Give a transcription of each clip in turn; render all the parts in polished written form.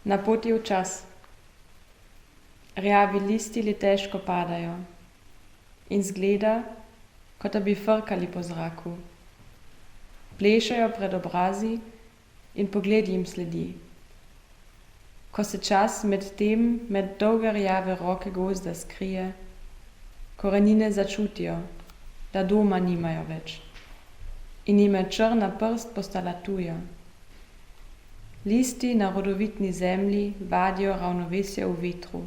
Na poti v čas. Rjavi listi li težko padajo in zgleda, kot da bi frkali po zraku. Plešajo pred obrazi in pogled jim sledi. Ko se čas med dolge rjave roke gozda skrije, korenine začutijo, da doma nimajo več in jim je črna prst postala tuja. Listi na rodovitni zemlji vadijo ravnovesje v vetru.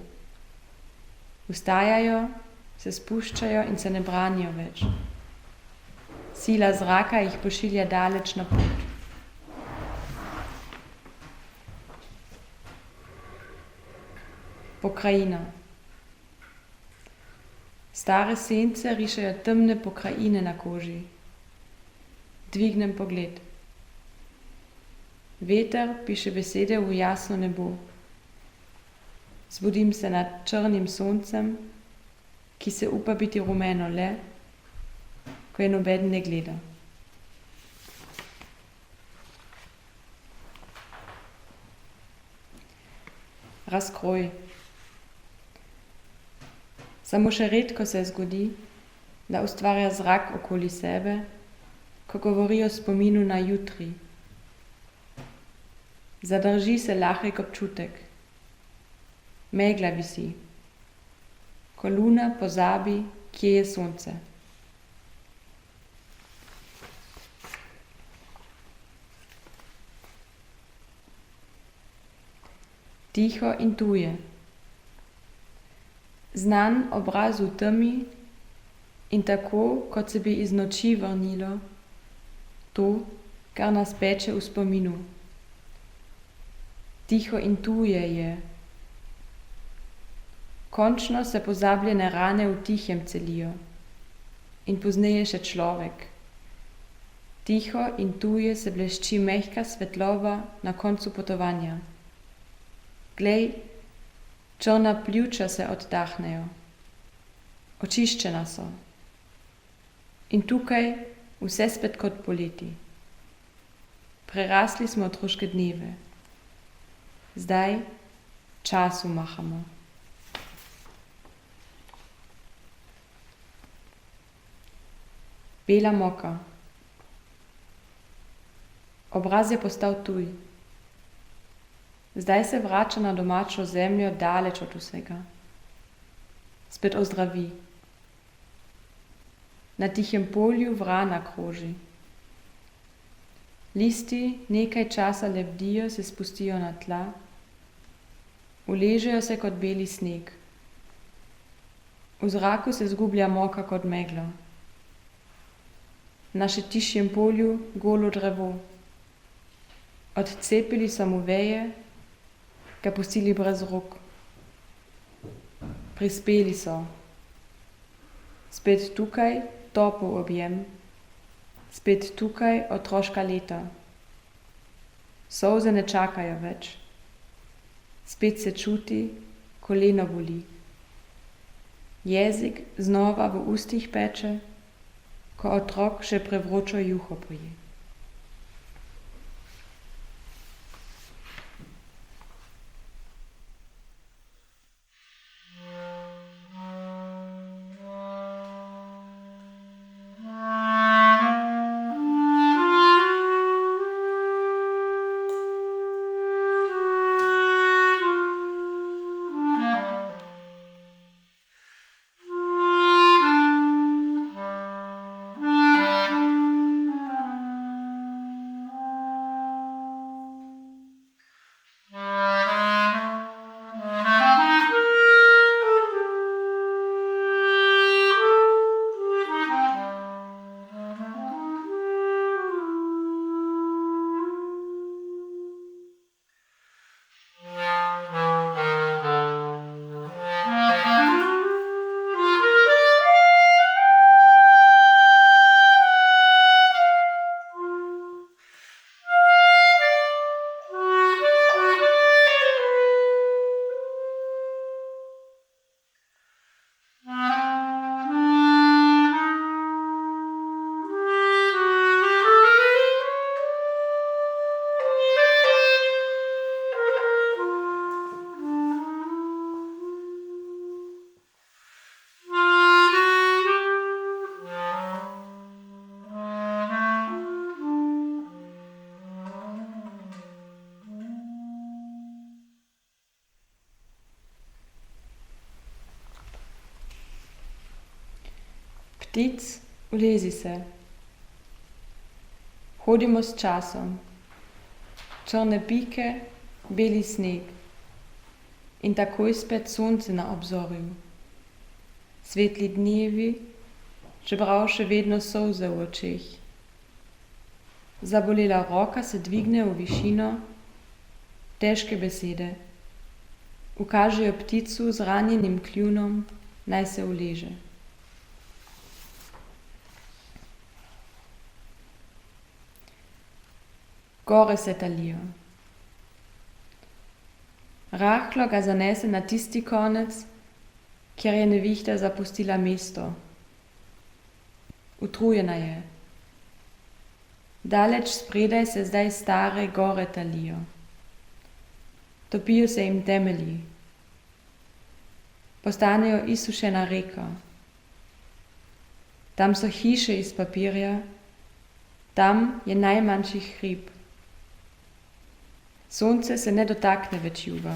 Vstajajo, se spuščajo in se ne branijo več. Sila zraka jih pošilja daleč na pot. Pokrajina. Stare sence rišejo temne pokrajine na koži. Dvignem pogled. Veter piše besede v jasno nebo. Zbudim se nad črnim soncem, ki se upa biti rumeno le, ko je nobeden ne gleda. Razkroj. Samo še redko se zgodi, da ustvarja zrak okoli sebe, ko govori o spominu na jutri. Zadrži se lahek občutek. Megla visi. Ko luna pozabi, kje je sonce. Tiho in tuje. Znan obraz v temi in tako, kot se bi iz noči vrnilo, to, kar nas peče v spominu. Tiho in tuje je. Končno se pozabljene rane v tihem celijo in pozneje še človek. Tiho in tuje se blešči mehka svetloba na koncu potovanja. Glej, črna pljuča se oddahnejo. Očiščena so. In tukaj vse spet kot poleti. Prerasli smo otroške dneve. Zdaj času mahamo. Bela moka. Obraz je postal tuj. Zdaj se vrača na domačo zemljo daleč od vsega. Spet ozdravi. Na tihem polju vrana kroži. Listi nekaj časa lebdijo, se spustijo na tla, uležejo se kot beli sneg. V zraku se zgublja moka kot megla. Na še tišjem polju golo drevo. Odcepili so mu veje, ga pustili brez rok. Prispeli so. Spet tukaj topel objem. Spet tukaj otroška leta. Solze ne čakajo več. Spet se čuti, koleno boli. Jezik znova v ustih peče, ko otrok še prevročo juho poje. Ptic, ulezi se. Hodimo s časom. Črne pike, beli sneg. In takoj spet sonce na obzorju. Svetli dnevi, čeprav še vedno solze v očeh. Zabolela roka se dvigne v višino, težke besede. Ukažejo pticu z ranjenim kljunom, naj se uleže. Gore se talijo. Rahlo ga zanese na tisti konec, kjer je nevihta zapustila mesto. Utrujena je. Daleč spredaj se zdaj stare gore talijo. Topijo se jim temelji. Postanejo izsušena reka. Tam so hiše iz papirja, tam je najmanjši hrib. Sonce se ne dotakne več juga.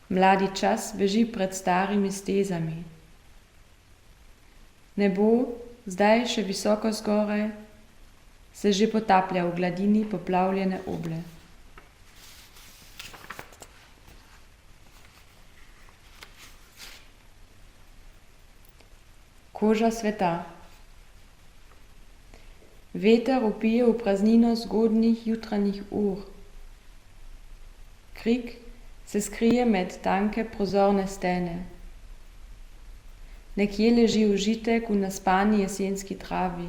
Mladi čas beži pred starimi stezami. Nebo, zdaj še visoko zgoraj, se že potaplja v gladini poplavljene oble. Koža sveta. Veter vpije v praznino zgodnjih jutranjih ur. Krik se skrije med tanke prozorne stene. Nekje leži užitek v naspani jesenski travi.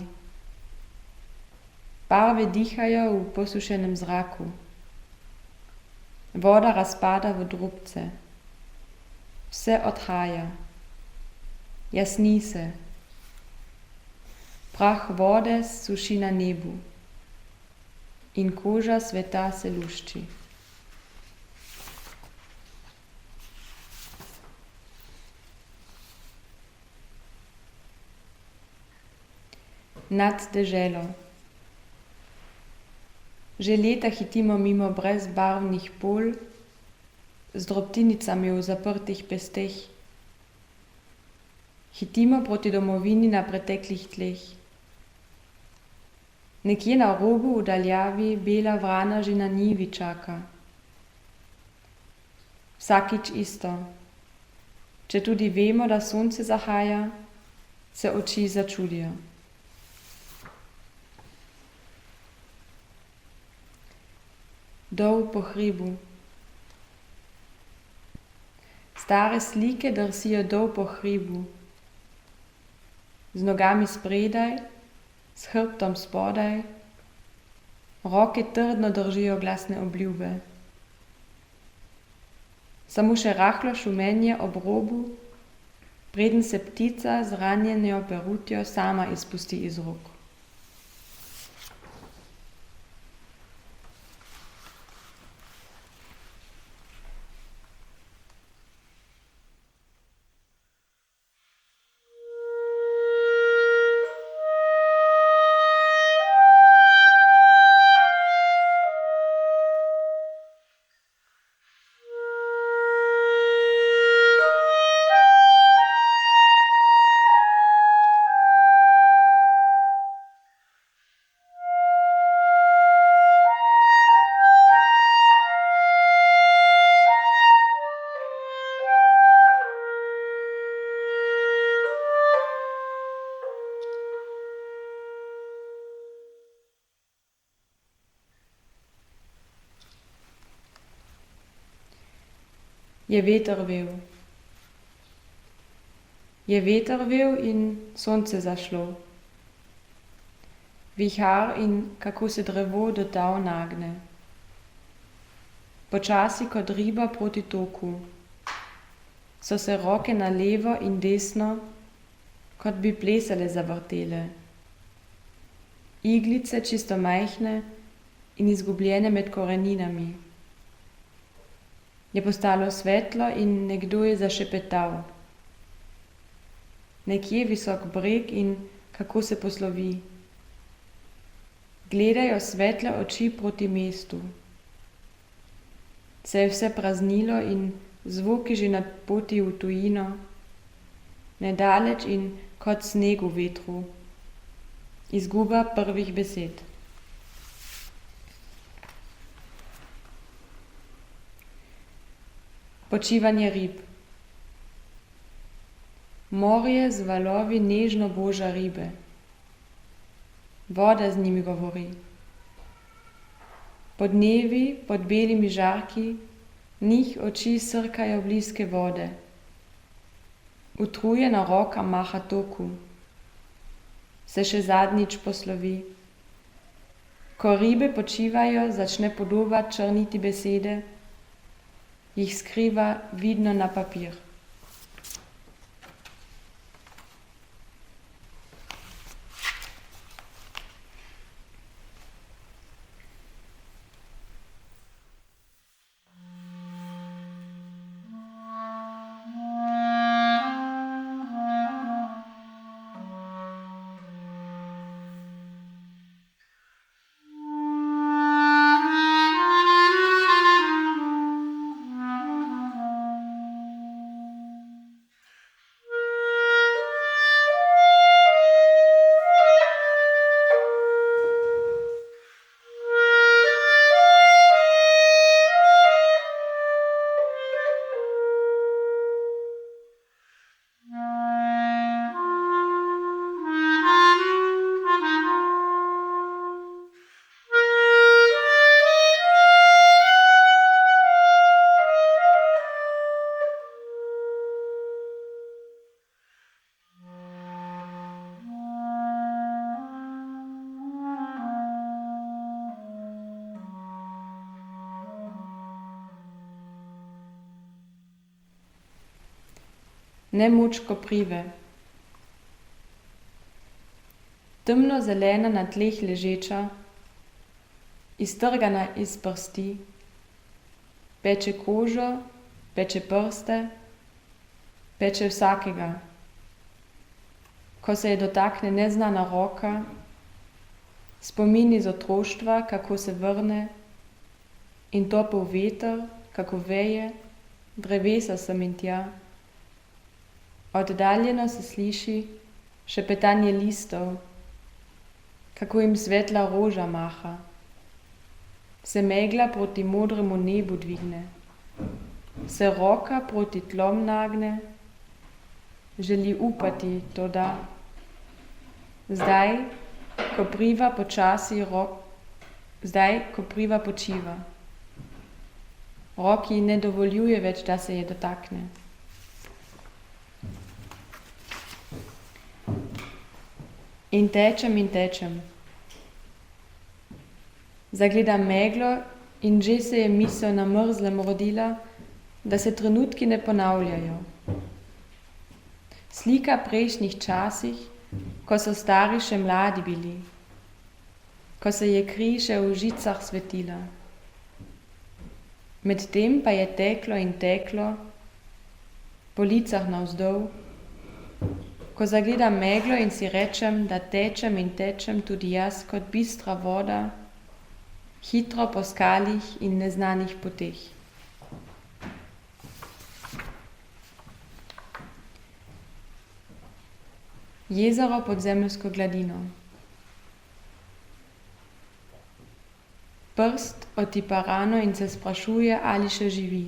Barve dihajo v posušenem zraku. Voda razpada v drobce. Vse odhaja. Jasni se. Prah vode suši na nebu. In koža sveta se lušči. Nad deželo. Že leta hitimo mimo brezbarvnih polj, z drobtinicami v zaprtih pesteh. Hitimo proti domovini na preteklih tleh. Nekje na robu v daljavi bela vrana že na njivi čaka. Vsakič isto. Če tudi vemo, da sonce zahaja, se oči začudijo. Dol po hribu. Stare slike drsijo dol po hribu. Z nogami spredaj, s hrbtom spodaj, roke trdno držijo glasne obljube. Samo še rahlo šumenje ob robu, preden se ptica z ranjeno perutjo sama izpusti iz rok. Je veter vel. Je veter vel in sonce zašlo. Vihar in kako se drevo do tal nagne. Počasi kot riba proti toku. So se roke na levo in desno, kot bi plesale zavrtele. Iglice čisto majhne in izgubljene med koreninami. Je postalo svetlo in nekdo je zašepetal. Nekje visok breg in kako se poslovi. Gledajo svetle oči proti mestu. Se je vse praznilo in zvoki že na poti v tujino, nedaleč in kot sneg v vetru. Izguba prvih besed. Počivanje rib. Morje z valovi nežno boža ribe. Voda z njimi govori. Podnevi pod belimi žarki, njih oči srkajo bliske vode. Utrujena roka maha toku. Se še zadnjič poslovi. Ko ribe počivajo, začne podobati črniti besede, jih skriva vidno na papir. Nemoč koprive. Temno zelena na tleh ležeča, iztrgana iz prsti, peče kožo, peče prste, peče vsakega. Ko se je dotakne neznana roka, spomini iz otroštva, kako se vrne, in topel veter, kako veje, drevesa sem in tja. Oddaljeno se sliši šepetanje listov, kako jim svetla roža maha. Se megla proti modremu nebu dvigne, se roka proti tlom nagne, želi upati, toda zdaj, ko priva počiva. Roki ne dovoljuje več, da se je dotakne. In tečem. Zagledam meglo in že se je misel na mrzlem rodila, da se trenutki ne ponavljajo. Slika prejšnjih časih, ko so stari še mladi bili, ko se je kri še v žicah svetila. Medtem pa je teklo in teklo, po licah navzdol, ko zagledam meglo in si rečem, da tečem in tečem tudi jaz kot bistra voda, hitro po skalih in neznanih poteh. Jezero pod zemeljsko gladino. Prst otipa rano in se sprašuje, ali še živi.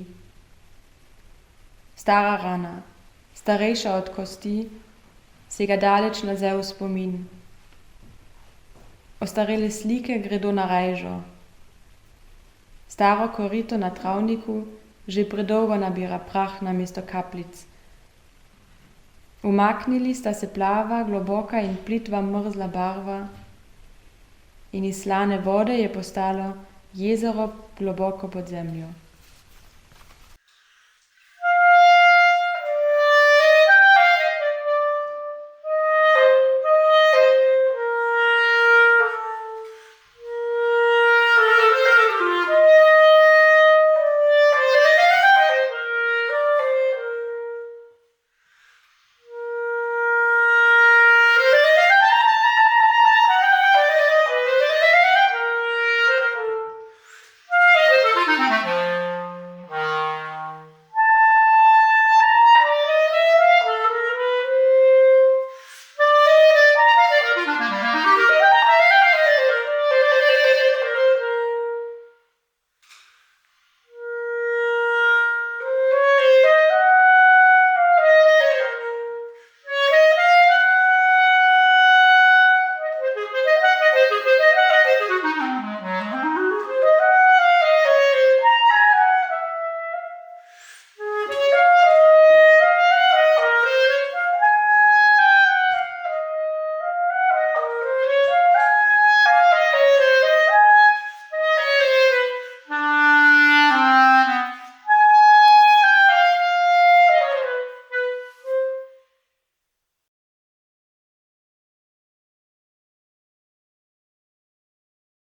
Stara rana, starejša od kosti, sega daleč nazaj v spomin. Ostarele slike gredo na rajžo. Staro korito na travniku že predolgo nabira prah namesto kapljic. Umaknili sta se plava, globoka in plitva mrzla barva in iz slane vode je postalo jezero globoko pod zemljo.